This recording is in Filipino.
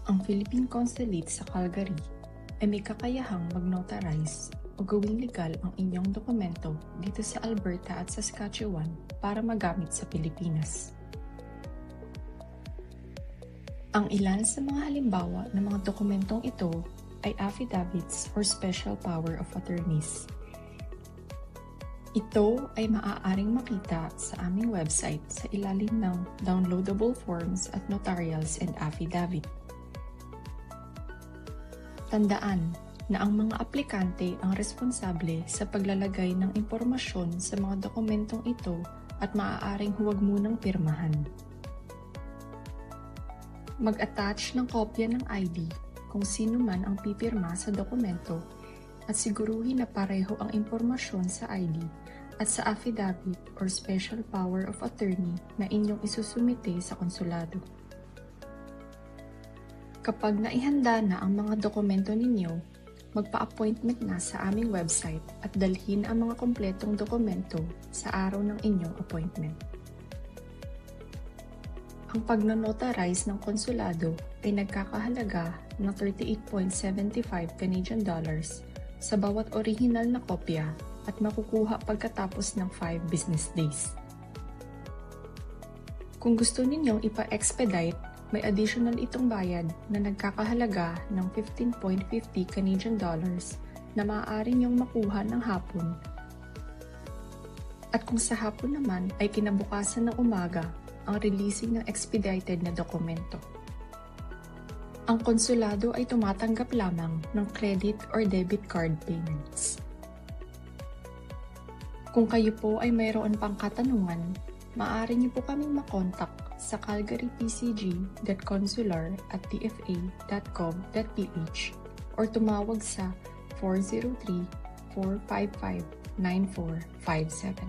Ang Philippine Consulate sa Calgary ay may kakayahang mag-notarize o gawing legal ang inyong dokumento dito sa Alberta at Saskatchewan para magamit sa Pilipinas. Ang ilan sa mga halimbawa ng mga dokumentong ito ay affidavits or special power of attorneys. Ito ay maaaring makita sa aming website sa ilalim ng downloadable forms at notarials and affidavit. Tandaan na ang mga aplikante ang responsable sa paglalagay ng impormasyon sa mga dokumentong ito at maaaring huwag munang pirmahan. Mag-attach ng kopya ng ID kung sino man ang pipirma sa dokumento at siguruhin na pareho ang impormasyon sa ID at sa affidavit or special power of attorney na inyong isusumite sa konsulado. Kapag naihanda na ang mga dokumento ninyo, magpa-appointment na sa aming website at dalhin ang mga kompletong dokumento sa araw ng inyong appointment. Ang pag-notarize ng konsulado ay nagkakahalaga ng 38.75 Canadian dollars sa bawat orihinal na kopya at makukuha pagkatapos ng 5 business days. Kung gusto ninyong ipa-expedite, may additional itong bayad na nagkakahalaga ng 15.50 Canadian dollars na maaari niyong makuha ng hapon. At kung sa hapon naman ay kinabukasan ng umaga, ang releasing ng expedited na dokumento. Ang konsulado ay tumatanggap lamang ng credit or debit card payments. Kung kayo po ay mayroon pang katanungan, maaari niyo po kaming makontak sa calgarypcg.consular@tfa.gov.ph or tumawag sa 403-455-9457.